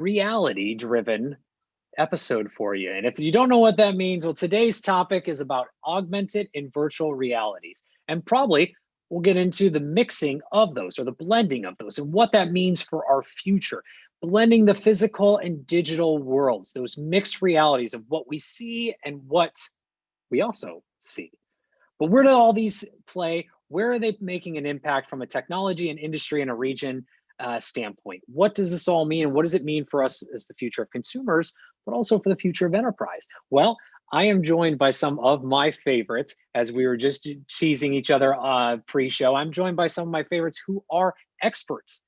reality-driven episode for you. And if you don't know what that means, well, today's topic is about augmented and virtual realities. And probably we'll get into the mixing of those or the blending of those and what that means for our future. Blending the physical and digital worlds, those mixed realities of what we see and what we also see. But where do all these play? Where are they making an impact from a technology and industry and a region standpoint? What does this all mean? And what does it mean for us as the future of consumers, but also for the future of enterprise? Well, I am joined by some of my favorites, as we were just teasing each other pre-show. I'm joined by some of my favorites who are experts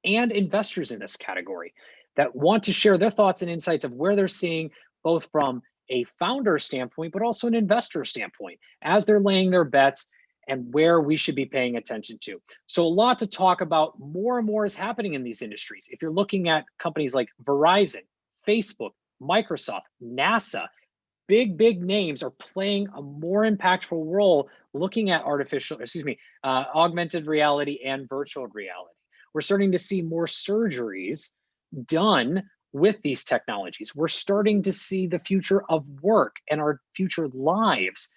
and investors in this category that want to share their thoughts and insights of where they're seeing, both from a founder standpoint, but also an investor standpoint, as they're laying their bets and where we should be paying attention to. So a lot to talk about. More and more is happening in these industries. If you're looking at companies like Verizon, Facebook, Microsoft, NASA, big names are playing a more impactful role looking at augmented reality and virtual reality. We're starting to see more surgeries done with these technologies. We're starting to see the future of work and our future lives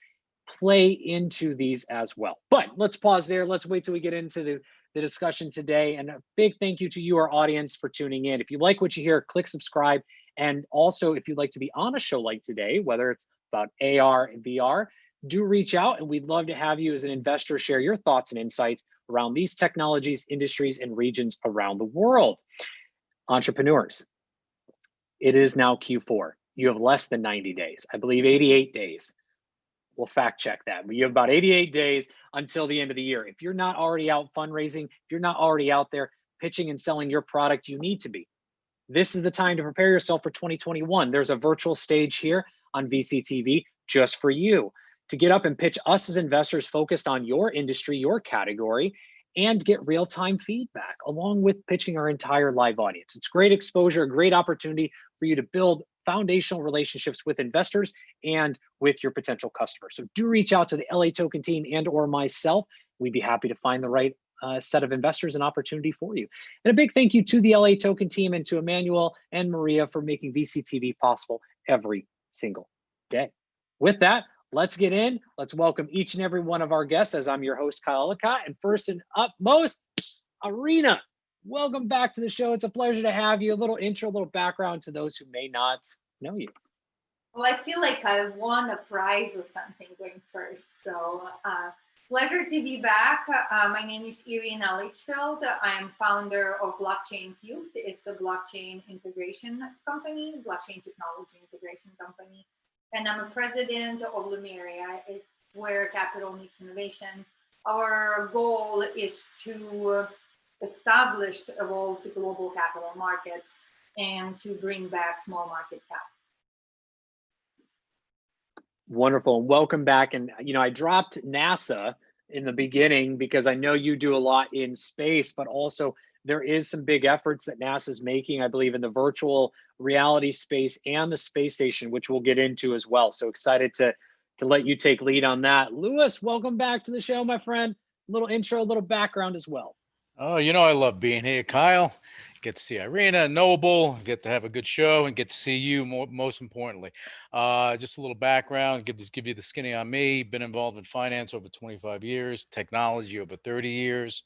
play into these as well. But let's pause there. Let's wait till we get into the discussion today. And a big thank you to you, our audience, for tuning in. If you like what you hear, click subscribe. And also, if you'd like to be on a show like today, whether it's about AR and VR, do reach out, and we'd love to have you as an investor share your thoughts and insights around these technologies, industries, and regions around the world. Entrepreneurs, it is now Q4. You have less than 90 days. I believe 88 days. We'll fact check that. But you have about 88 days until the end of the year. If you're not already out fundraising, if you're not already out there pitching and selling your product, you need to be. This is the time to prepare yourself for 2021. There's a virtual stage here on VCTV just for you to get up and pitch us as investors focused on your industry, your category, and get real-time feedback along with pitching our entire live audience. It's great exposure, a great opportunity for you to build foundational relationships with investors and with your potential customers. So do reach out to the LATOKEN team and or myself. We'd be happy to find the right set of investors and opportunity for you. And a big thank you to the LATOKEN team and to Emmanuel and Maria for making VCTV possible every single day. With that, let's get in. Let's welcome each and every one of our guests, as I'm your host, Kyle Ellicott. And first and upmost, Irina. Welcome back to the show. It's a pleasure to have you. A little intro, a little background to those who may not know you. Well, I feel like I won a prize or something going first. So pleasure to be back. My name is Irina Litchfield. I am founder of Blockchain Cube. It's a blockchain integration company, blockchain technology integration company. And I'm a president of Lumeria. It's where capital meets innovation. Our goal is to establish to evolve the global capital markets and to bring back small market cap. Wonderful. Welcome back. And, I dropped NASA in the beginning because I know you do a lot in space, but also there is some big efforts that NASA is making, I believe, in the virtual reality space and the space station, which we'll get into as well. So excited to let you take lead on that. Lewis, welcome back to the show, my friend. A little intro, a little background as well. Oh, I love being here, Kyle. Get to see Irina, Noble, get to have a good show, and get to see you most importantly. Just a little background, give you the skinny on me. Been involved in finance over 25 years, technology over 30 years.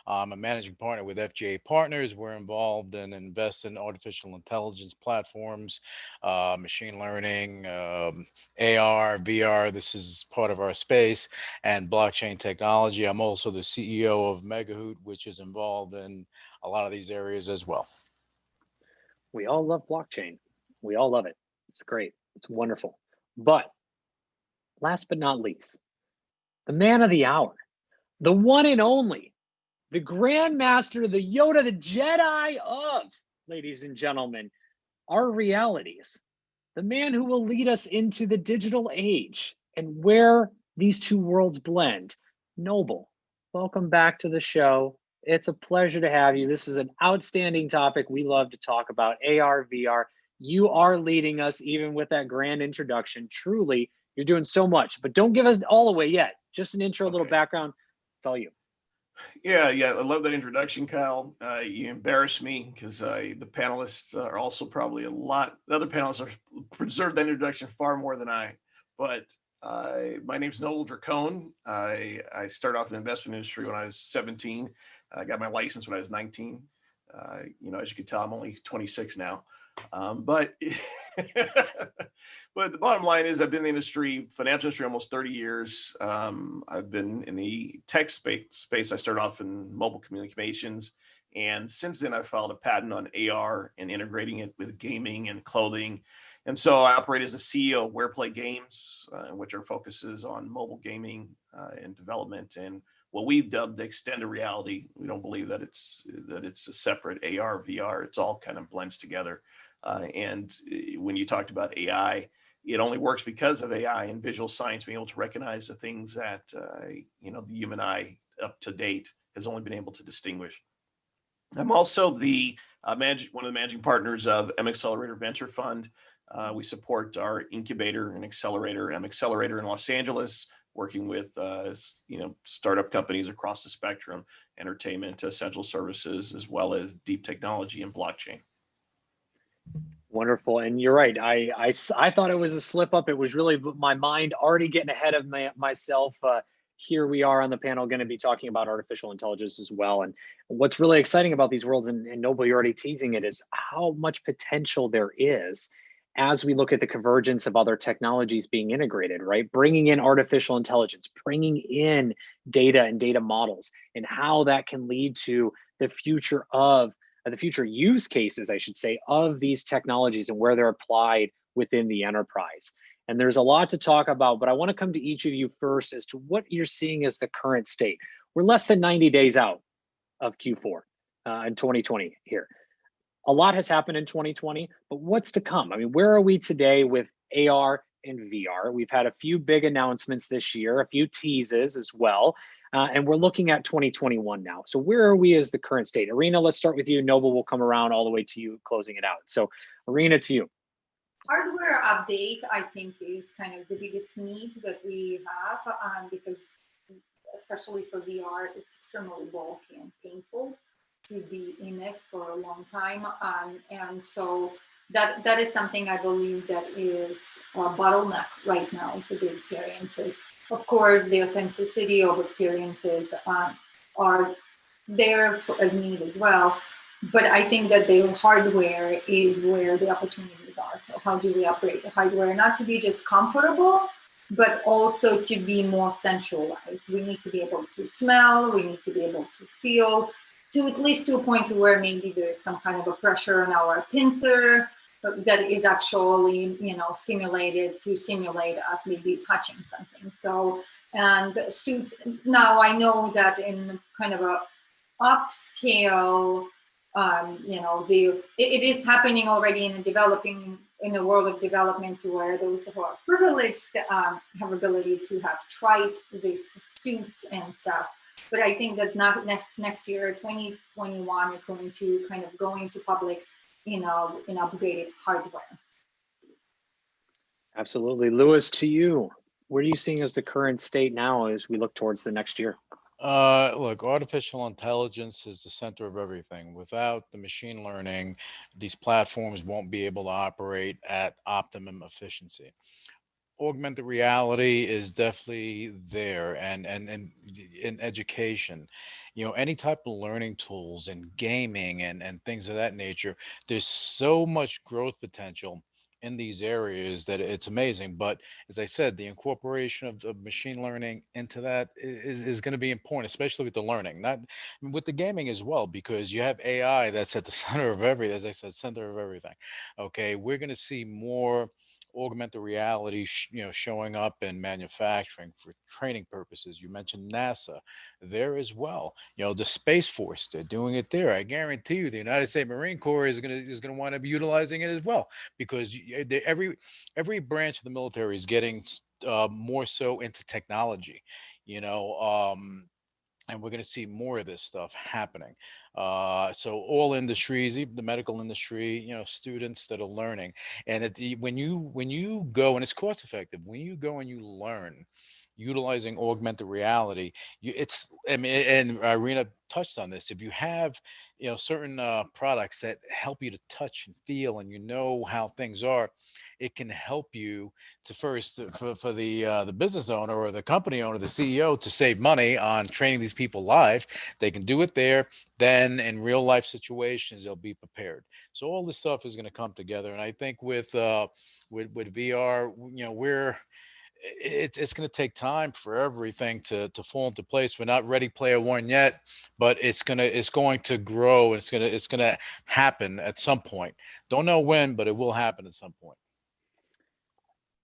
I'm a managing partner with FGA Partners. We're involved and invest in artificial intelligence platforms, machine learning, AR, VR. This is part of our space, and blockchain technology. I'm also the CEO of Megahoot, which is involved in a lot of these areas as well. We all love blockchain. We all love it. It's great. It's wonderful. But last but not least, the man of the hour, the one and only, the Grandmaster, the Yoda, the Jedi of, ladies and gentlemen, our realities, the man who will lead us into the digital age and where these two worlds blend. Noble, welcome back to the show. It's a pleasure to have you. This is an outstanding topic we love to talk about, AR, VR. You are leading us even with that grand introduction. Truly, you're doing so much, but don't give us all away yet. Just an intro, a little background. It's all you. Yeah, I love that introduction, Kyle. You embarrass me because the panelists are also probably a lot. The other panelists are preserved that introduction far more than I. But my name's Noel Dracone. I started off in the investment industry when I was 17. I got my license when I was 19. As you can tell, I'm only 26 now. But but the bottom line is, I've been in the industry, financial industry, almost 30 years. I've been in the tech space. I started off in mobile communications, and since then, I've filed a patent on AR and integrating it with gaming and clothing. And so I operate as a CEO of WherePlay Games, which our focus is on mobile gaming and development and what we've dubbed extended reality. We don't believe that it's a separate AR, VR. It's all kind of blends together. And when you talked about AI, it only works because of AI and visual science being able to recognize the things that the human eye up to date has only been able to distinguish. I'm also the one of the managing partners of M Accelerator Venture Fund. We support our incubator and accelerator, M Accelerator in Los Angeles, working with startup companies across the spectrum, entertainment, essential services, as well as deep technology and blockchain. Wonderful. And you're right. I thought it was a slip up. It was really my mind already getting ahead of myself. Here we are on the panel going to be talking about artificial intelligence as well. And what's really exciting about these worlds, and Noble, you're already teasing it, is how much potential there is as we look at the convergence of other technologies being integrated, right? Bringing in artificial intelligence, bringing in data and data models, and how that can lead to the future of the future use cases, I should say, of these technologies and where they're applied within the enterprise. And there's a lot to talk about, but I want to come to each of you first as to what you're seeing as the current state. We're less than 90 days out of Q4 in 2020 here. A lot has happened in 2020, but what's to come? I mean, where are we today with AR and VR? We've had a few big announcements this year, a few teases as well. And we're looking at 2021 now. So where are we as the current state? Irina, let's start with you. Noble will come around all the way to you, closing it out. So Irina, to you. Hardware update, I think, is kind of the biggest need that we have because, especially for VR, it's extremely bulky and painful to be in it for a long time. And so that is something I believe that is a bottleneck right now to the experiences. Of course, the authenticity of experiences are there as need as well. But I think that the hardware is where the opportunities are. So how do we upgrade the hardware? Not to be just comfortable, but also to be more centralized. We need to be able to smell, we need to be able to feel, to at least to a point to where maybe there's some kind of a pressure on our pincer that is actually, stimulated to simulate us maybe touching something. So, and suits, now I know that in kind of a upscale, it is happening already in the world of development, to where those who are privileged have ability to have tried these suits and stuff. But I think that next year, 2021, is going to kind of go into public, in upgraded hardware. Absolutely. Lewis, to you. What are you seeing as the current state now as we look towards the next year? Look, artificial intelligence is the center of everything. Without the machine learning, these platforms won't be able to operate at optimum efficiency. Augmented reality is definitely there, and in education, any type of learning tools and gaming and things of that nature. There's so much growth potential in these areas that it's amazing. But as I said, the incorporation of machine learning into that is going to be important, especially with the learning, not with the gaming as well, because you have AI that's at the center of as I said, center of everything. Okay, we're going to see more augmented reality showing up in manufacturing for training purposes. You mentioned NASA there as well. The Space Force, they're doing it there. I guarantee you the United States Marine Corps is going to want to be utilizing it as well, because every branch of the military is getting more so into technology, and we're going to see more of this stuff happening. So all industries, even the medical industry, students that are learning, and when you go, and it's cost effective, when you go and you learn utilizing augmented reality, I mean, and Irina touched on this. If you have, certain products that help you to touch and feel, and how things are, it can help you to first for the business owner or the company owner, the CEO, to save money on training these people live. They can do it there. Then in real life situations, they'll be prepared. So all this stuff is going to come together. And I think with VR, it's going to take time for everything to fall into place. We're not ready player one yet, but it's going to grow, and it's going to happen at some point. Don't know when, but it will happen at some point.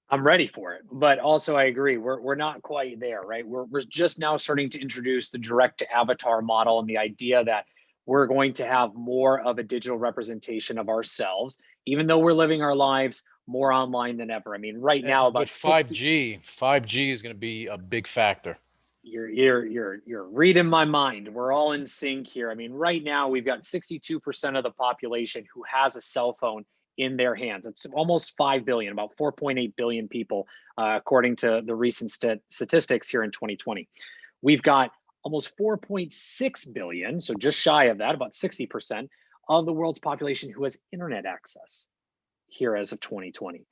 I'm ready for it, but also I agree, we're not quite there, right? We're just now starting to introduce the direct to avatar model, and the idea that we're going to have more of a digital representation of ourselves, even though we're living our lives more online than ever. I mean, right now But about 60. 5G is going to be a big factor. You're reading my mind. We're all in sync here. I mean, right now we've got 62% of the population who has a cell phone in their hands. It's almost 5 billion, about 4.8 billion people, according to the recent statistics here in 2020. We've got almost 4.6 billion, so just shy of that, about 60% of the world's population who has internet access here as of 2020.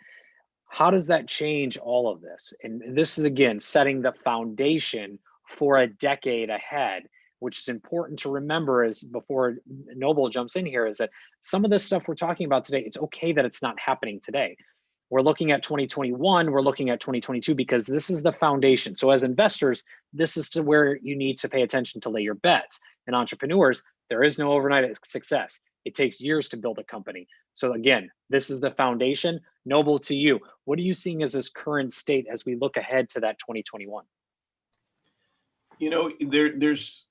How does that change all of this? And this is, again, setting the foundation for a decade ahead, which is important to remember as before Noble jumps in here, is that some of this stuff we're talking about today, it's okay that it's not happening today. We're looking at 2021, we're looking at 2022, because this is the foundation. So as investors, this is to where you need to pay attention to lay your bets. And entrepreneurs, there is no overnight success. It takes years to build a company. So again, this is the foundation. Noble, to you, what are you seeing as this current state as we look ahead to that 2021? There's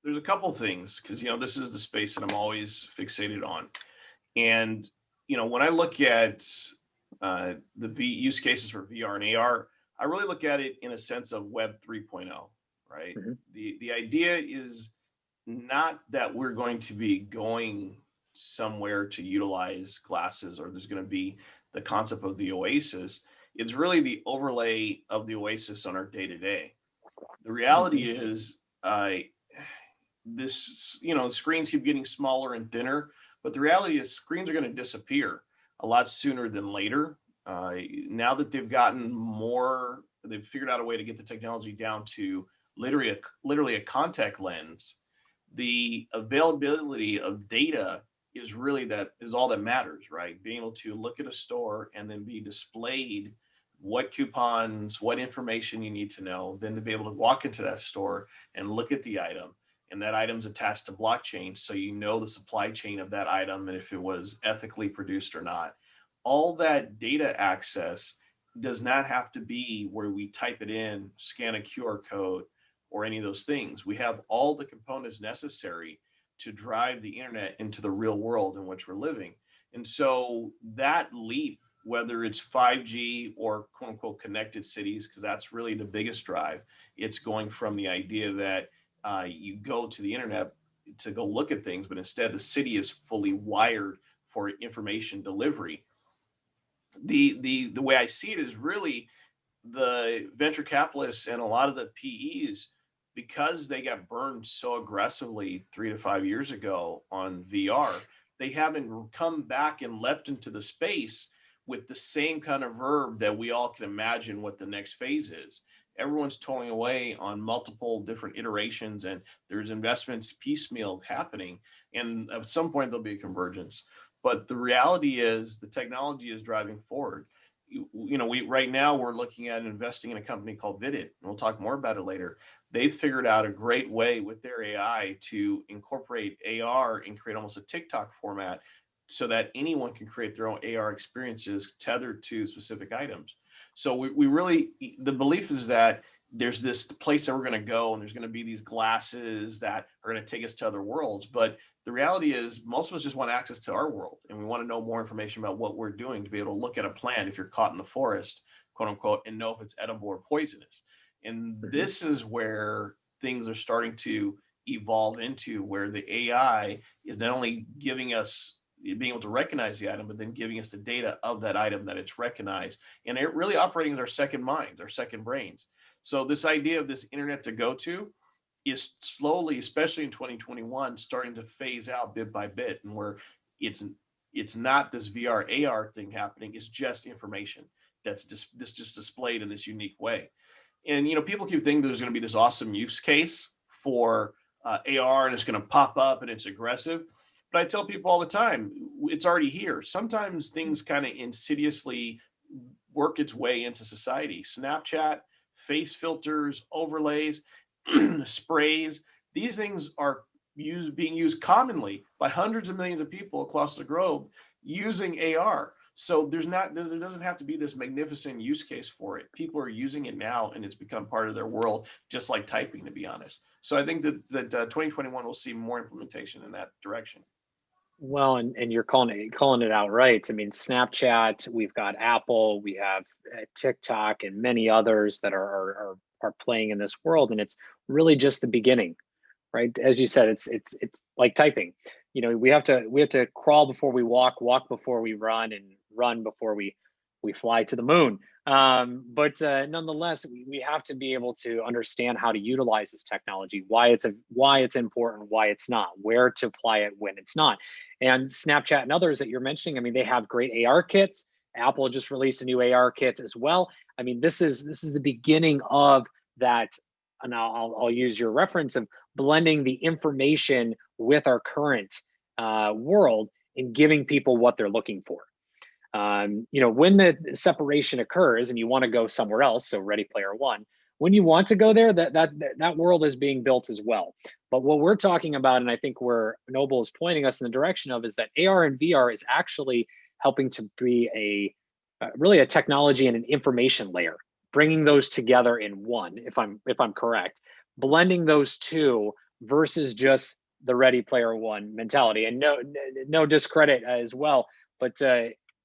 a couple things, because this is the space that I'm always fixated on. And when I look at the use cases for VR and AR, I really look at it in a sense of Web 3.0, right? Mhm. The idea is not that we're going to be going somewhere to utilize glasses, or there's going to be the concept of the oasis. It's really the overlay of the oasis on our day to day. The reality is, screens keep getting smaller and thinner, but the reality is screens are going to disappear a lot sooner than later. Now that they've figured out a way to get the technology down to literally a contact lens. The availability of data is all that matters, right? Being able to look at a store and then be displayed what coupons, what information you need to know, then to be able to walk into that store and look at the item, and that item's attached to blockchain, so the supply chain of that item and if it was ethically produced or not. All that data access does not have to be where we type it in, scan a QR code, or any of those things. We have all the components necessary to drive the internet into the real world in which we're living. And so that leap, whether it's 5G or quote unquote connected cities, because that's really the biggest drive, it's going from the idea that you go to the internet to go look at things, but instead the city is fully wired for information delivery. The way I see it is really the venture capitalists and a lot of the PEs, because they got burned so aggressively 3 to 5 years ago on VR, they haven't come back and leapt into the space with the same kind of verb that we all can imagine what the next phase is. Everyone's toiling away on multiple different iterations, and there's investments piecemeal happening. And at some point, there'll be a convergence. But the reality is the technology is driving forward. Right now we're looking at investing in a company called Vidit, and we'll talk more about it later. They've figured out a great way with their AI to incorporate AR and create almost a TikTok format, so that anyone can create their own AR experiences tethered to specific items. So we really, the belief is that there's this place that we're going to go, and there's going to be these glasses that are going to take us to other worlds. But the reality is most of us just want access to our world, and we want to know more information about what we're doing to be able to look at a plant if you're caught in the forest, quote unquote, and know if it's edible or poisonous. And this is where things are starting to evolve into, where the AI is not only giving us being able to recognize the item, but then giving us the data of that item that it's recognized. And it really operating as our second minds, our second brains. So this idea of this internet to go to is slowly, especially in 2021, starting to phase out bit by bit, and where it's not this VR AR thing happening, it's just information that's just displayed in this unique way. And people keep thinking there's going to be this awesome use case for AR, and it's going to pop up and it's aggressive. But I tell people all the time, it's already here. Sometimes things kind of insidiously work its way into society. Snapchat, face filters, overlays, sprays, these things are being used commonly by hundreds of millions of people across the globe using AR. So there doesn't have to be this magnificent use case for it. People are using it now, and it's become part of their world, just like typing, to be honest. So I think that 2021 will see more implementation in that direction. Well, and you're calling it out right. I mean, Snapchat, we've got Apple, we have TikTok, and many others that are playing in this world, and it's really just the beginning, right? As you said, it's like typing. We have to crawl before we walk before we run, and run before we fly to the moon. But nonetheless, we have to be able to understand how to utilize this technology, why it's important, why it's not, where to apply it when it's not. And Snapchat and others that you're mentioning, I mean, they have great AR kits. Apple just released a new AR kit as well. I mean, this is the beginning of that. And I'll use your reference of blending the information with our current world and giving people what they're looking for. When the separation occurs and you want to go somewhere else, so Ready Player One, when you want to go there, that world is being built as well. But what we're talking about, and I think where Noble is pointing us in the direction of, is that AR and VR is actually helping to be really a technology and an information layer, bringing those together in one. If I'm correct, blending those two versus just the Ready Player One mentality. And no discredit as well, but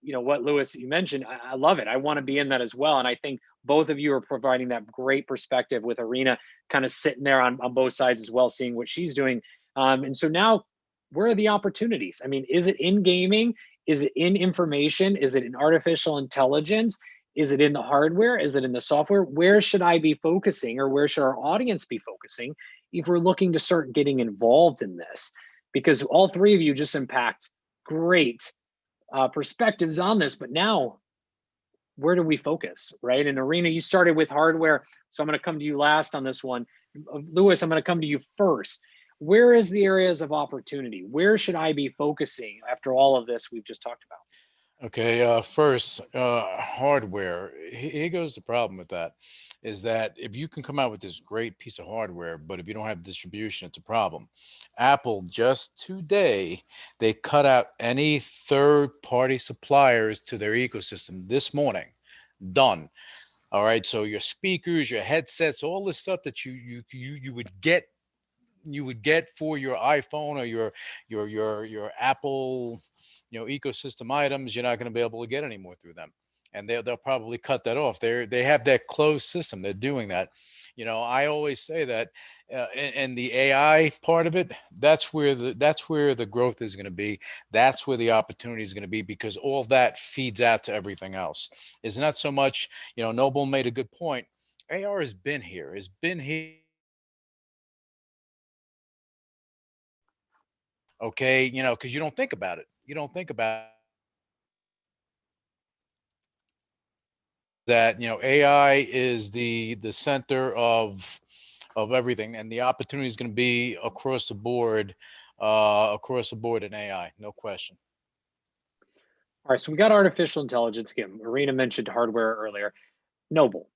what, Lewis, you mentioned, I love it. I want to be in that as well. And I think both of you are providing that great perspective, with Irina kind of sitting there on both sides as well, seeing what she's doing. And so now, where are the opportunities? I mean, is it in gaming? Is it in information? Is it in artificial intelligence? Is it in the hardware? Is it in the software? Where should I be focusing, or where should our audience be focusing if we're looking to start getting involved in this? Because all three of you just impact great perspectives on this, but now where do we focus, right? And Irina, you started with hardware, so I'm going to come to you last on this one. Lewis, I'm going to come to you first. Where is the areas of opportunity? Where should I be focusing after all of this we've just talked about? Okay, first, hardware. Here goes the problem with that, is that if you can come out with this great piece of hardware, but if you don't have distribution, it's a problem. Apple just today, they cut out any third-party suppliers to their ecosystem this morning. Done. All right, so your speakers, your headsets, all this stuff that you would get for your iPhone or your Apple, ecosystem items, you're not going to be able to get anymore through them, and they'll probably cut that off. They have that closed system. They're doing that. I always say that, and the AI part of it, that's where the growth is going to be. That's where the opportunity is going to be, because all that feeds out to everything else. It's not so much, Noble made a good point. AR has been here. It's been here. Okay, because you don't think about it. You don't think about that. AI is the center of everything, and the opportunity is going to be across the board in AI, no question. All right, so we got artificial intelligence again. Irina mentioned hardware earlier. Noble,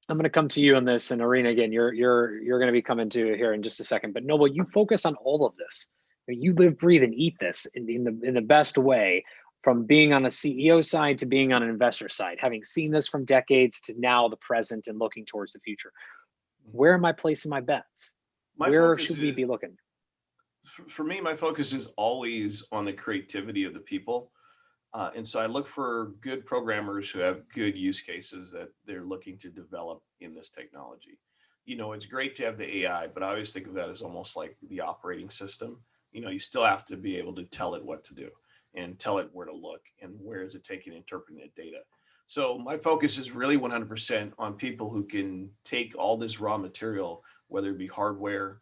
I'm going to come to you on this, and Irina, again, you're going to be coming to here in just a second. But Noble, you focus on all of this. You live, breathe, and eat this in the best way, from being on the CEO side to being on an investor side, having seen this from decades to now the present and looking towards the future. Where am I placing my bets? Where should we be looking? For me, my focus is always on the creativity of the people. And so I look for good programmers who have good use cases that they're looking to develop in this technology. it's great to have the AI, but I always think of that as almost like the operating system. You still have to be able to tell it what to do and tell it where to look and where is it taking and interpreting the data. So my focus is really 100% on people who can take all this raw material, whether it be hardware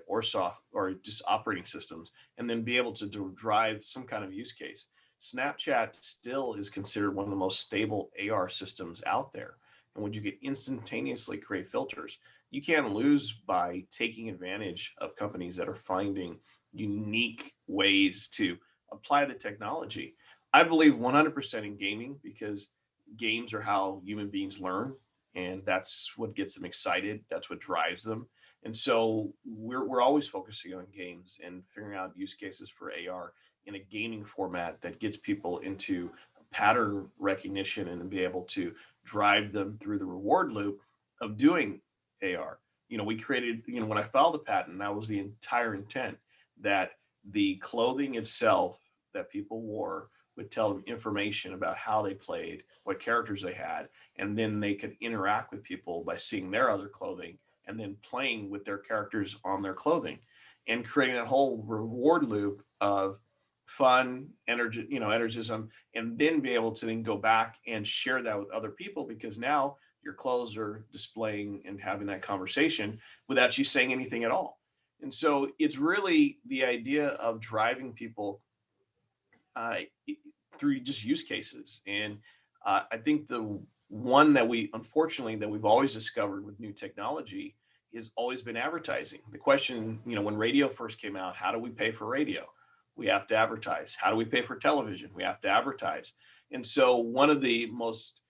or soft or just operating systems, and then be able to drive some kind of use case. Snapchat still is considered one of the most stable AR systems out there. And when you can instantaneously create filters, you can't lose by taking advantage of companies that are finding unique ways to apply the technology. I believe 100% in gaming because games are how human beings learn, and that's what gets them excited. That's what drives them. And so we're always focusing on games and figuring out use cases for AR in a gaming format that gets people into pattern recognition and then be able to drive them through the reward loop of doing AR. We created, when I filed the patent, that was the entire intent, that the clothing itself that people wore would tell them information about how they played, what characters they had, and then they could interact with people by seeing their other clothing and then playing with their characters on their clothing and creating that whole reward loop of fun, energy, energism, and then be able to then go back and share that with other people because now your clothes are displaying and having that conversation without you saying anything at all. And so it's really the idea of driving people uh, through just use cases. And I think the one that we've always discovered with new technology has always been advertising. The question, when radio first came out, how do we pay for radio? We have to advertise. How do we pay for television? We have to advertise. And so one of the most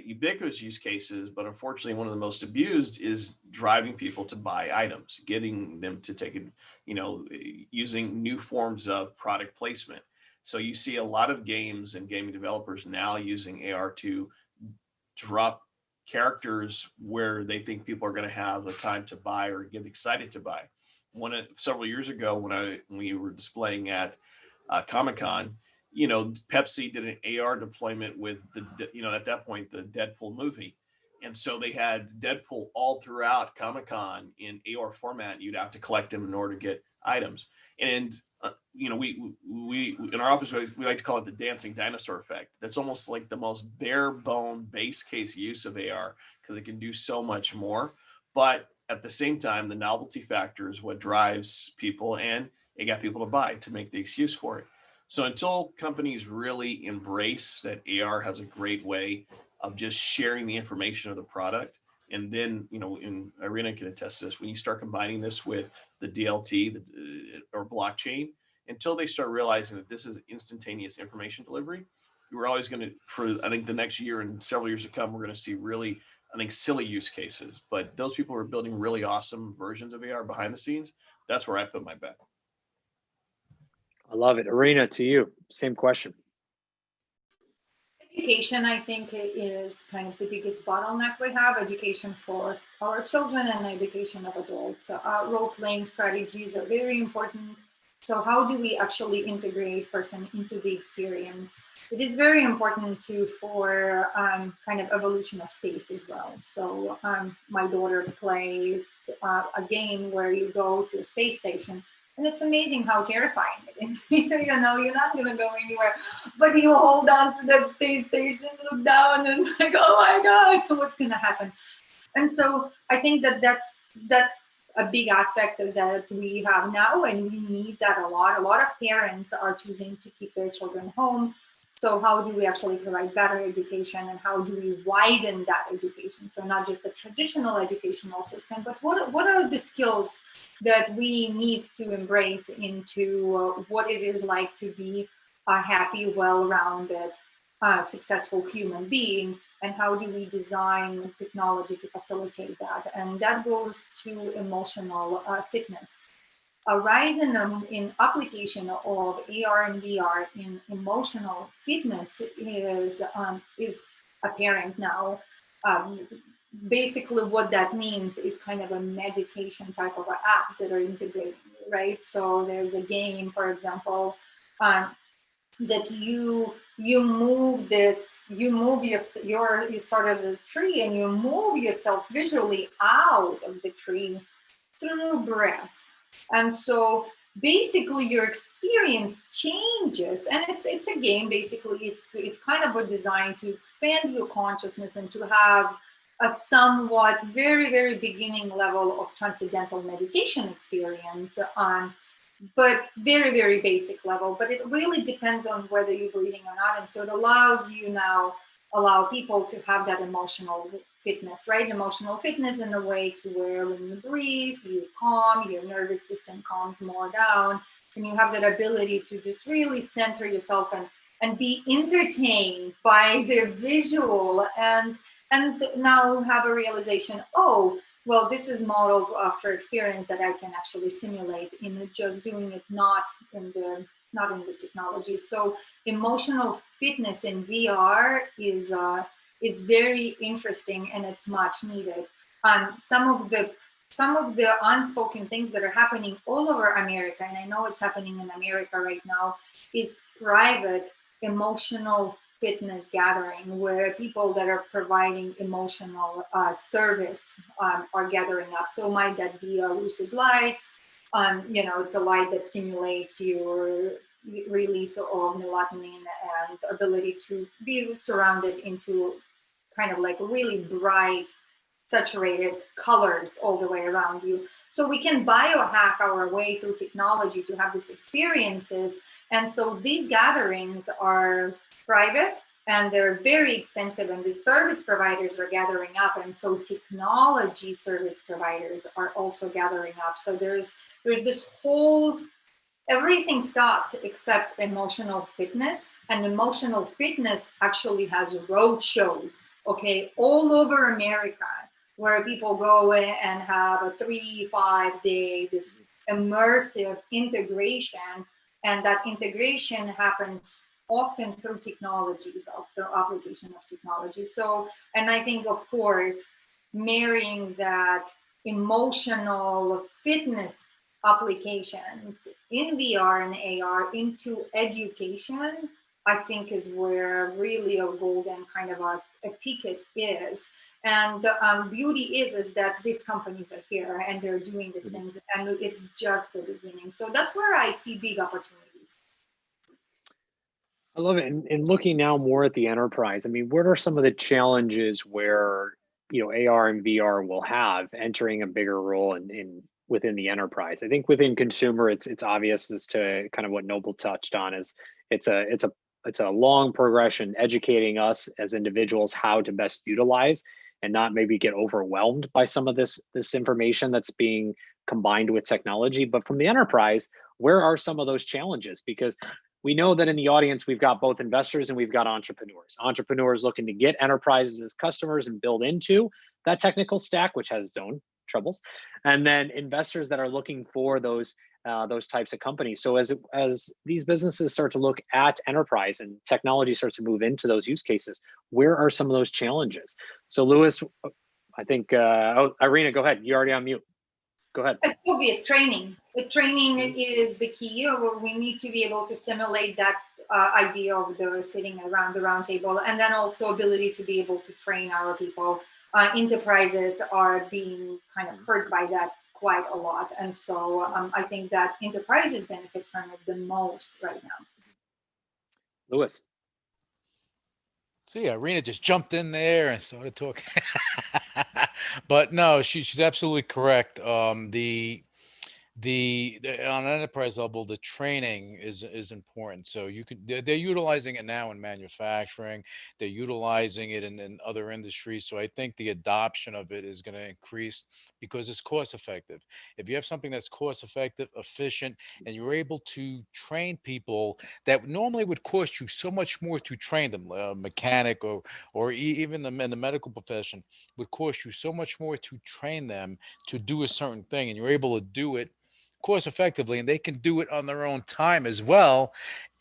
ubiquitous use cases, but unfortunately one of the most abused, is driving people to buy items, getting them to take it, using new forms of product placement. So you see a lot of games and gaming developers now using AR to drop characters where they think people are going to have a time to buy or get excited to buy. Several years ago when we were displaying at Comic-Con, Pepsi did an AR deployment with at that point, the Deadpool movie. And so they had Deadpool all throughout Comic-Con in AR format. You'd have to collect them in order to get items. And, we in our office, we like to call it the dancing dinosaur effect. That's almost like the most bare bone base case use of AR because it can do so much more. But at the same time, the novelty factor is what drives people, and it got people to buy to make the excuse for it. So until companies really embrace that AR has a great way of just sharing the information of the product, and then, in Irina can attest to this, when you start combining this with the DLT or blockchain, until they start realizing that this is instantaneous information delivery, we're always going to, for I think the next year and several years to come, we're going to see really, I think, silly use cases. But those people who are building really awesome versions of AR behind the scenes, that's where I put my bet. I love it. Irina, to you, same question. Education, I think, is kind of the biggest bottleneck we have. Education for our children and education of adults. Role-playing strategies are very important. So how do we actually integrate person into the experience? It is very important too for kind of evolution of space as well. So my daughter plays a game where you go to a space station, and it's amazing how terrifying it is. You're not going to go anywhere, but you hold on to that space station, look down, and like, oh my gosh, what's going to happen? And so I think that's a big aspect that we have now, and we need that a lot. A lot of parents are choosing to keep their children home. So how do we actually provide better education, and how do we widen that education? So not just the traditional educational system, but what are the skills that we need to embrace into what it is like to be a happy, well-rounded, successful human being, and how do we design technology to facilitate that? And that goes to emotional fitness. A rise in application of AR and VR in emotional fitness is apparent now. Basically, what that means is kind of a meditation type of apps that are integrated, right? So there's a game, for example, that you you move this, you start as a tree and you move yourself visually out of the tree through breath. And so basically your experience changes, and it's a game. Basically it's kind of a design to expand your consciousness and to have a somewhat very beginning level of transcendental meditation experience, but very basic level. But it really depends on whether you're breathing or not, and so it allow people to have that emotional fitness, right? Emotional fitness in a way to where when you breathe, you calm, your nervous system calms more down, and you have that ability to just really center yourself and be entertained by the visual, and now have a realization, oh, well, this is modeled after experience that I can actually simulate in just doing it, not in the technology. So emotional fitness in VR is very interesting, and it's much needed. Some of the unspoken things that are happening all over America, and I know it's happening in America right now, is private emotional fitness gathering, where people that are providing emotional service are gathering up. So might that be a lucid lights? It's a light that stimulates your release of melatonin and ability to be surrounded into kind of like really bright, saturated colors all the way around you. So we can biohack our way through technology to have these experiences. And so these gatherings are private and they're very expensive, and the service providers are gathering up. And so technology service providers are also gathering up. So there's this whole, everything stopped except emotional fitness, and emotional fitness actually has road shows, okay, all over America, where people go in and have a 3-5 day this immersive integration, and that integration happens often through technologies, through application of technology. So, and I think, of course, marrying that emotional fitness applications in VR and AR into education, I think is where really a golden kind of a ticket is. And the beauty is that these companies are here and they're doing these things, and it's just the beginning. So that's where I see big opportunities. I love it. And looking now more at the enterprise, I mean, what are some of the challenges where, AR and VR will have entering a bigger role in within the enterprise? I think within consumer, it's obvious as to kind of what Noble touched on, is it's a long progression educating us as individuals how to best utilize and not maybe get overwhelmed by some of this information that's being combined with technology. But from the enterprise, where are some of those challenges? Because we know that in the audience, we've got both investors and we've got entrepreneurs. Entrepreneurs looking to get enterprises as customers and build into that technical stack, which has its own troubles. And then investors that are looking for those types of companies. So as these businesses start to look at enterprise and technology starts to move into those use cases, where are some of those challenges? So Lewis, I think, Irina, go ahead. You're already on mute. Go ahead. It's obvious training. The training is the key. We need to be able to simulate that idea of the sitting around the round table, and then also ability to be able to train our people. Enterprises are being kind of hurt by that quite a lot, and so I think that enterprises benefit from it the most right now. Lewis. See, Irina just jumped in there and started talking. But no, she's absolutely correct. The on an enterprise level, the training is important. So they're utilizing it now in manufacturing. They're utilizing it in other industries. So I think the adoption of it is going to increase because it's cost effective. If you have something that's cost effective, efficient, and you're able to train people that normally would cost you so much more to train them, a mechanic or even in the medical profession would cost you so much more to train them to do a certain thing, and you're able to do it course effectively, and they can do it on their own time as well,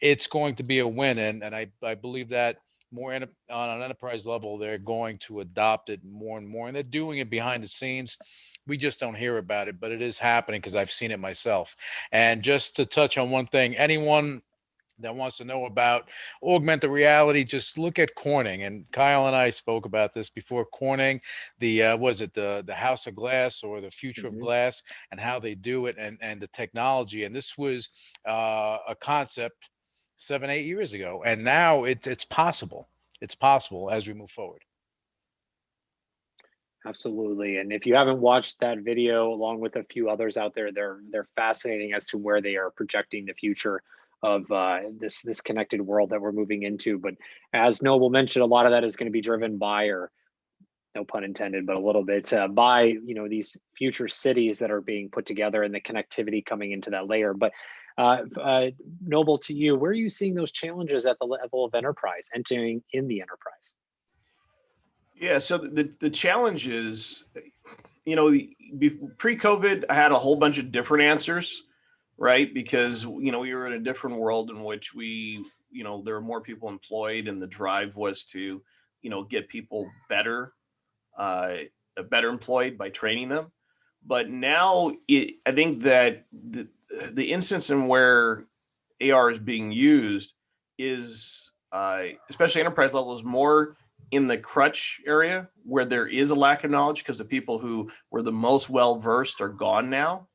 it's going to be a win. And I believe that more on an enterprise level, they're going to adopt it more and more, and they're doing it behind the scenes. We just don't hear about it, but it is happening because I've seen it myself. And just to touch on one thing, anyone that wants to know about augmented reality, just look at Corning. And Kyle and I spoke about this before. Corning, the was it the House of Glass or the Future of Mhm. Glass, and how they do it, and the technology. And this was a concept 7, 8 years ago, and now it's possible. It's possible as we move forward. Absolutely. And if you haven't watched that video, along with a few others out there, they're fascinating as to where they are projecting the future of this connected world that we're moving into. But as Noble mentioned, a lot of that is going to be driven by, or no pun intended, but a little bit by, these future cities that are being put together and the connectivity coming into that layer. But Noble, to you, where are you seeing those challenges at the level of enterprise, entering in the enterprise? Yeah, so the challenge is, pre-COVID, I had a whole bunch of different answers, right? Because we were in a different world in which there were more people employed, and the drive was to, get people uh, better employed by training them. But now, I think that the instance in where AR is being used is, especially enterprise level, is more in the crutch area where there is a lack of knowledge because the people who were the most well versed are gone now.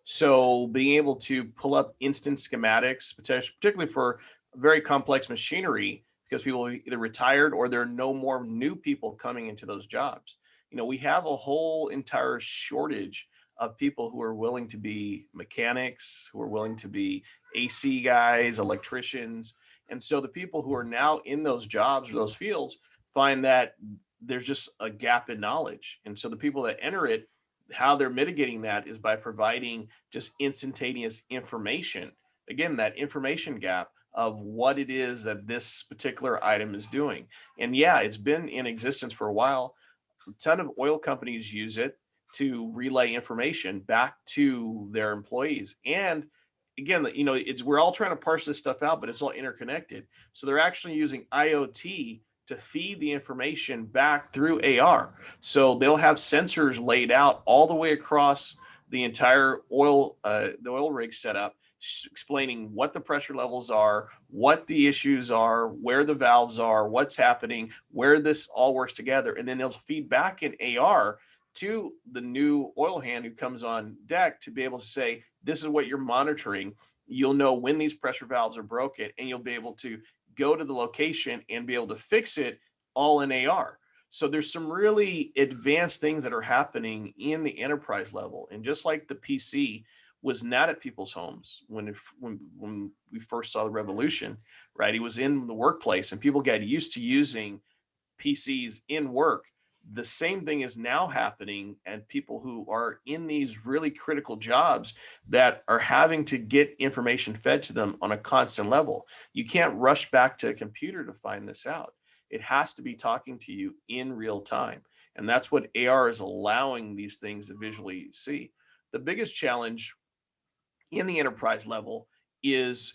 So being able to pull up instant schematics, particularly for very complex machinery, because people either retired or there are no more new people coming into those jobs. We have a whole entire shortage of people who are willing to be mechanics, who are willing to be AC guys, electricians. And so the people who are now in those jobs or those fields find that there's just a gap in knowledge. And so the people that enter it, how they're mitigating that is by providing just instantaneous information. Again, that information gap of what it is that this particular item is doing. And yeah, it's been in existence for a while. A ton of oil companies use it to relay information back to their employees. And again, we're all trying to parse this stuff out, but it's all interconnected. So they're actually using IoT to feed the information back through AR. So they'll have sensors laid out all the way across the entire the oil rig setup, explaining what the pressure levels are, what the issues are, where the valves are, what's happening, where this all works together. And then they'll feed back in AR to the new oil hand who comes on deck to be able to say, this is what you're monitoring. You'll know when these pressure valves are broken, and you'll be able to go to the location and be able to fix it all in AR. So there's some really advanced things that are happening in the enterprise level. And just like the PC was not at people's homes when we first saw the revolution, right? It was in the workplace, and people got used to using PCs in work. The same thing is now happening, and people who are in these really critical jobs that are having to get information fed to them on a constant level. You can't rush back to a computer to find this out. It has to be talking to you in real time. And that's what AR is allowing these things to visually see. The biggest challenge in the enterprise level is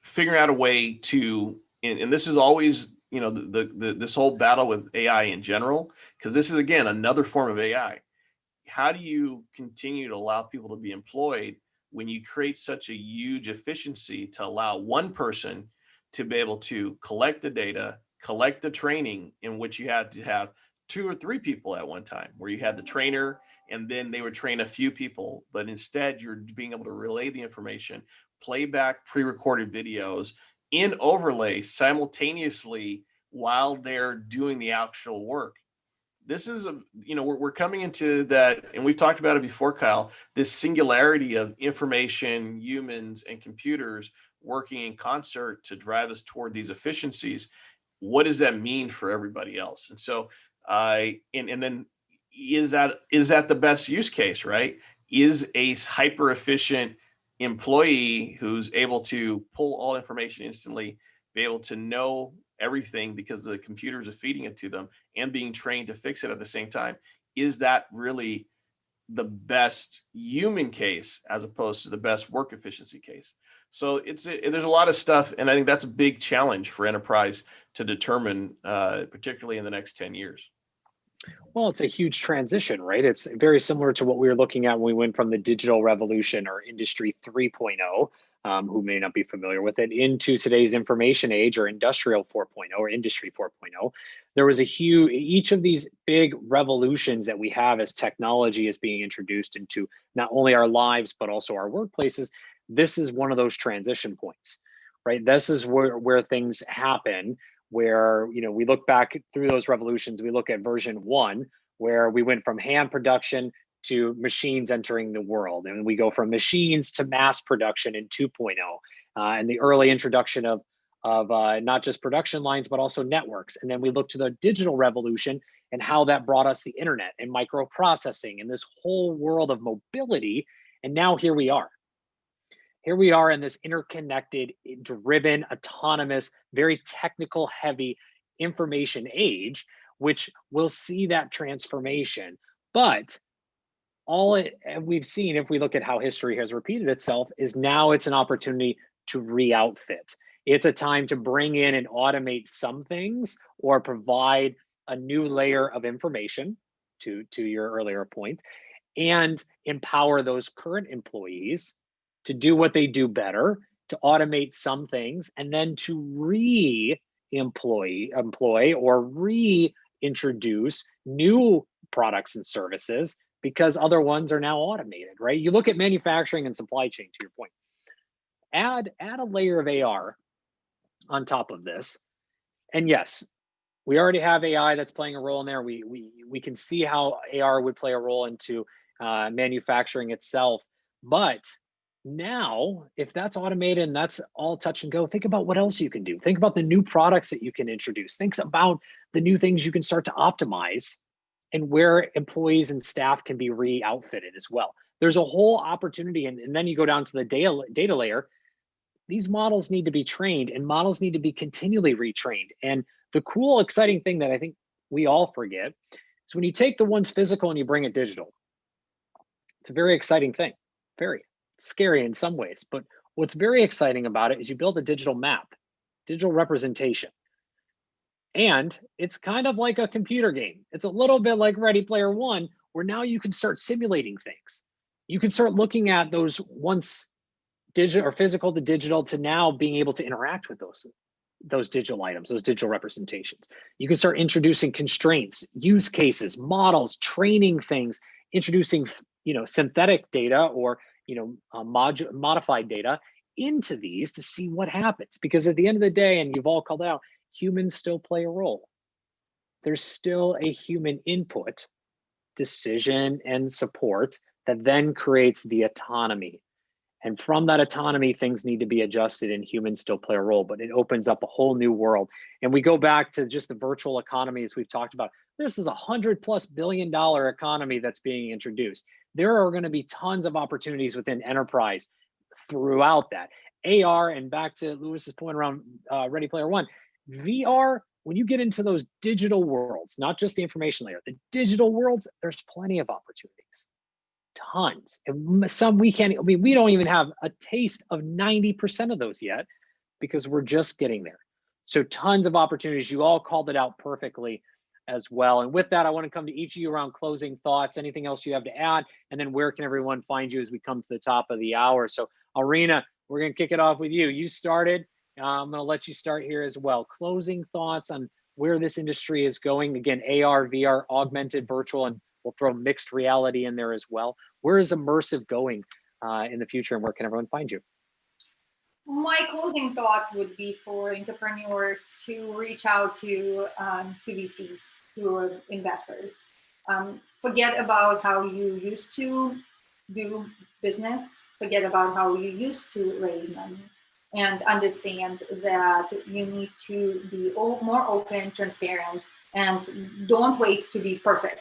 figuring out a way to, and this is always, this whole battle with AI in general, because this is, again, another form of AI. How do you continue to allow people to be employed when you create such a huge efficiency to allow one person to be able to collect the data, collect the training, in which you had to have 2 or 3 people at one time, where you had the trainer and then they would train a few people, but instead you're being able to relay the information, play back pre-recorded videos in overlay simultaneously while they're doing the actual work. This is we're coming into that, and we've talked about it before, Kyle, this singularity of information, humans, and computers working in concert to drive us toward these efficiencies. What does that mean for everybody else? And so and then is that the best use case, right? Is a hyper efficient employee who's able to pull all information instantly, be able to know everything because the computers are feeding it to them, and being trained to fix it at the same time, is that really the best human case as opposed to the best work efficiency case? So there's a lot of stuff, and I think that's a big challenge for enterprise to determine, particularly in the next 10 years. Well, it's a huge transition, right? It's very similar to what we were looking at when we went from the digital revolution or industry 3.0 who may not be familiar with it, into today's information age or industrial 4.0 or industry 4.0. There was a huge, each of these big revolutions that we have as technology is being introduced into not only our lives, but also our workplaces. This is one of those transition points, right? This is where things happen, where, we look back through those revolutions, we look at version 1, where we went from hand production to machines entering the world. And we go from machines to mass production in 2.0, and the early introduction of not just production lines, but also networks. And then we look to the digital revolution and how that brought us the internet and microprocessing and this whole world of mobility. And now here we are. Here we are in this interconnected, driven, autonomous, very technical heavy information age, which will see that transformation. But we've seen, if we look at how history has repeated itself, is now it's an opportunity to re-outfit. It's a time to bring in and automate some things or provide a new layer of information, to your earlier point, and empower those current employees to do what they do better, to automate some things, and then to employ or reintroduce new products and services, because other ones are now automated, right? You look at manufacturing and supply chain, to your point. Add a layer of AR on top of this. And yes, we already have AI that's playing a role in there. We can see how AR would play a role into manufacturing itself. But now, if that's automated and that's all touch and go, think about what else you can do. Think about the new products that you can introduce. Think about the new things you can start to optimize, and where employees and staff can be re-outfitted as well. There's a whole opportunity, and then you go down to the data layer. These models need to be trained, and models need to be continually retrained. And the cool, exciting thing that I think we all forget is when you take the one's physical and you bring it digital. It's a very exciting thing, very scary in some ways. But what's very exciting about it is you build a digital map, digital representation. And it's kind of like a computer game. It's a little bit like Ready Player One, where now you can start simulating things. You can start looking at those once digital or physical to digital to now being able to interact with those digital items, those digital representations. You can start introducing constraints, use cases, models, training things, introducing synthetic data or modified data into these to see what happens. Because at the end of the day, and you've all called out, humans still play a role. There's still a human input, decision, and support that then creates the autonomy. And from that autonomy, things need to be adjusted and humans still play a role, but it opens up a whole new world. And we go back to just the virtual economy, as we've talked about. This is $100+ billion economy that's being introduced. There are going to be tons of opportunities within enterprise throughout that. AR, and back to Lewis's point around Ready Player One, VR, when you get into those digital worlds, not just the information layer, the digital worlds, there's plenty of opportunities. Tons. And some we can't, we don't even have a taste of 90% of those yet, because we're just getting there. So tons of opportunities. You all called it out perfectly as well. And with that, I want to come to each of you around closing thoughts, anything else you have to add, and then where can everyone find you as we come to the top of the hour. So Irina, we're going to kick it off with you. You started. I'm going to let you start here as well. Closing thoughts on where this industry is going. Again, AR, VR, augmented, virtual, and we'll throw mixed reality in there as well. Where is immersive going in the future, and where can everyone find you? My closing thoughts would be for entrepreneurs to reach out to VCs, to investors. Forget about how you used to do business. Forget about how you used to raise money, and understand that you need to be more open, transparent, and don't wait to be perfect.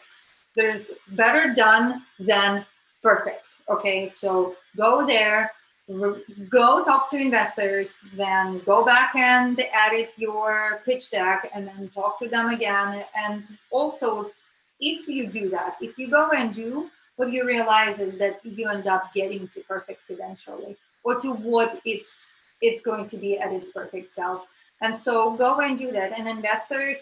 There's better done than perfect. Okay, so go there, go talk to investors, then go back and edit your pitch deck, and then talk to them again. And also, if you do that, if you go and do, what you realize is that you end up getting to perfect eventually, or to what it's going to be at its perfect self. And so go and do that. And investors,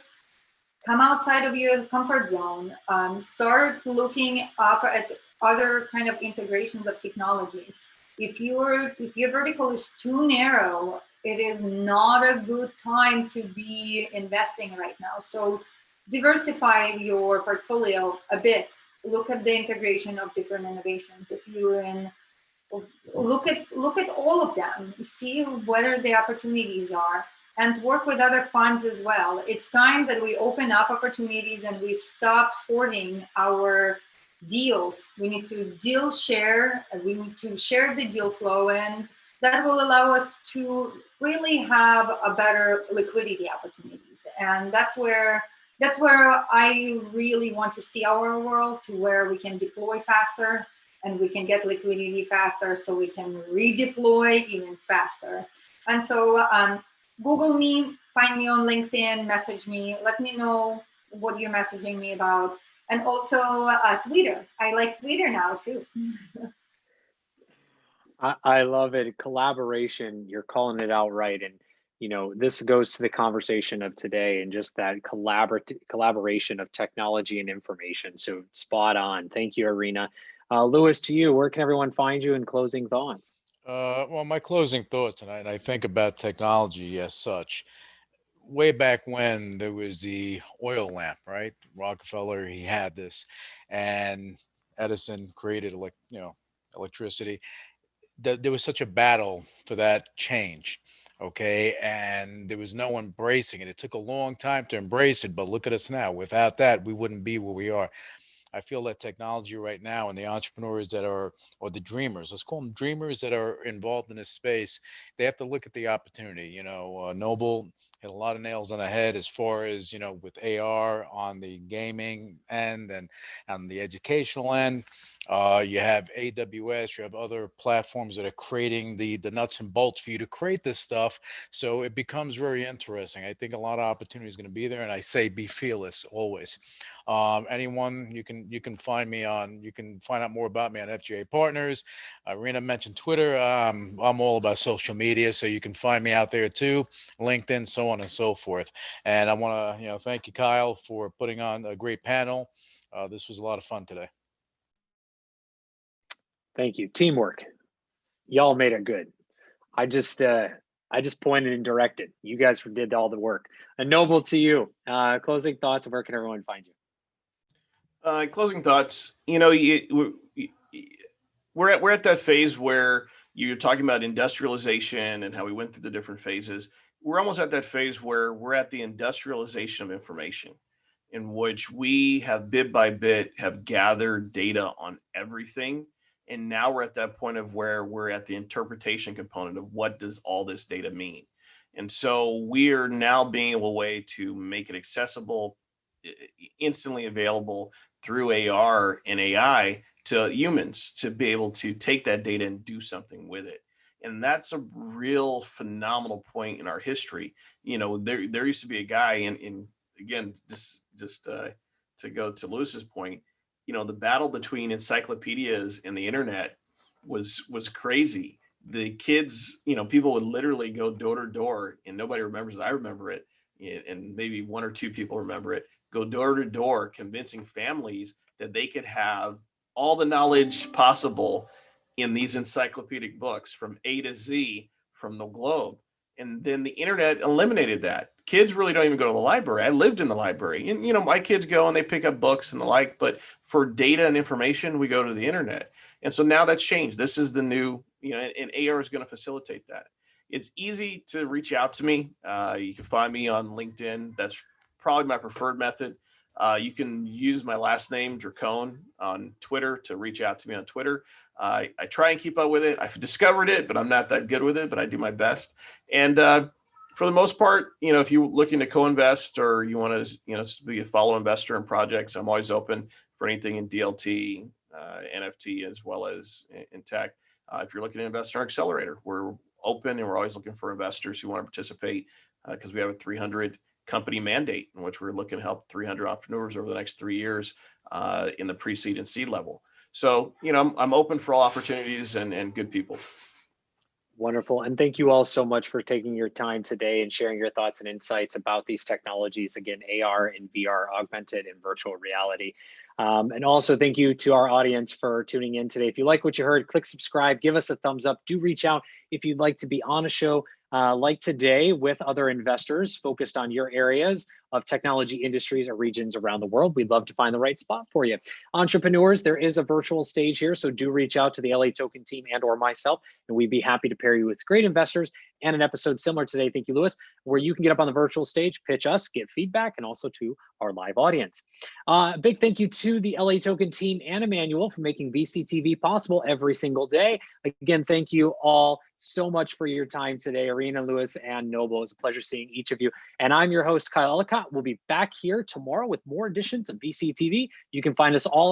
come outside of your comfort zone. Start looking up at other kind of integrations of technologies. If your vertical is too narrow, it is not a good time to be investing right now. So diversify your portfolio a bit. Look at the integration of different innovations. If you're in, look at all of them, see whether the opportunities are, and work with other funds as well. It's time that we open up opportunities and we stop hoarding our deals. We need to deal share, we need to share the deal flow, and that will allow us to really have a better liquidity opportunities. And that's where I really want to see our world, to where we can deploy faster and we can get liquidity faster, so we can redeploy even faster. And so Google me, find me on LinkedIn, message me, let me know what you're messaging me about. And also Twitter. I like Twitter now too. I love it. Collaboration, you're calling it out right. And, this goes to the conversation of today and just that collaboration of technology and information. So spot on. Thank you, Irina. Louis, to you, where can everyone find you in closing thoughts? Well, my closing thoughts, and I think about technology as such. Way back when there was the oil lamp, right? Rockefeller, he had this, and Edison created electricity. There was such a battle for that change, okay, and there was no embracing it. It took a long time to embrace it, but look at us now. Without that, we wouldn't be where we are. I feel that technology right now, and the entrepreneurs that are, or the dreamers, let's call them dreamers, that are involved in this space, they have to look at the opportunity. Noble hit a lot of nails on the head as far as, with AR on the gaming end and on the educational end. You have AWS, you have other platforms that are creating the nuts and bolts for you to create this stuff. So it becomes very interesting. I think a lot of opportunity is going to be there. And I say be fearless always. Anyone, you can find me on, you can find out more about me on FGA Partners. Irina mentioned Twitter. I'm all about social media, so you can find me out there too, LinkedIn, so on and so forth. And I want to, thank you, Kyle, for putting on a great panel. This was a lot of fun today. Thank you. Teamwork. Y'all made it good. I just pointed and directed. You guys did all the work. And Noble, to you. Closing thoughts, and where can everyone find you? Closing thoughts. We're at that phase where you're talking about industrialization and how we went through the different phases. We're almost at that phase where we're at the industrialization of information, in which we have bit by bit have gathered data on everything. And now we're at that point of where we're at the interpretation component of what does all this data mean. And so we're now being able a way to make it accessible, instantly available through AR and AI to humans to be able to take that data and do something with it. And that's a real phenomenal point in our history. There used to be a guy in again, just to go to Lewis's point, the battle between encyclopedias and the internet was crazy. The kids, people would literally go door to door, and nobody remembers. I remember it, and maybe one or two people remember it. Go door to door, convincing families that they could have all the knowledge possible in these encyclopedic books from A to Z from the globe. And then the internet eliminated that. Kids really don't even go to the library. I lived in the library, and my kids go and they pick up books and the like, but for data and information, we go to the internet. And so now that's changed. This is the new, and AR is going to facilitate that. It's easy to reach out to me. You can find me on LinkedIn. That's probably my preferred method. You can use my last name, Dracone, on Twitter to reach out to me on Twitter. I try and keep up with it. I've discovered it, but I'm not that good with it, but I do my best. And for the most part, if you're looking to co-invest or you want to, be a follow investor in projects, I'm always open for anything in DLT, NFT, as well as in tech. If you're looking to invest in our accelerator, we're open and we're always looking for investors who want to participate because we have a 300 company mandate in which we're looking to help 300 entrepreneurs over the next 3 years in the pre-seed and seed level. So, I'm open for all opportunities and good people. Wonderful. And thank you all so much for taking your time today and sharing your thoughts and insights about these technologies. Again, AR and VR, augmented and virtual reality. And also thank you to our audience for tuning in today. If you like what you heard, click subscribe, give us a thumbs up. Do reach out if you'd like to be on a show like today with other investors focused on your areas of technology industries or regions around the world. We'd love to find the right spot for you. Entrepreneurs, there is a virtual stage here, so do reach out to the LA Token team and or myself, and we'd be happy to pair you with great investors. And an episode similar today, thank you, Lewis, where you can get up on the virtual stage, pitch us, get feedback, and also to our live audience. Big thank you to the LA Token team and Emmanuel for making VCTV possible every single day. Again, thank you all so much for your time today, Irina, Lewis, and Noble. It was a pleasure seeing each of you. And I'm your host, Kyle Ellicott. We'll be back here tomorrow with more editions of VCTV. You can find us all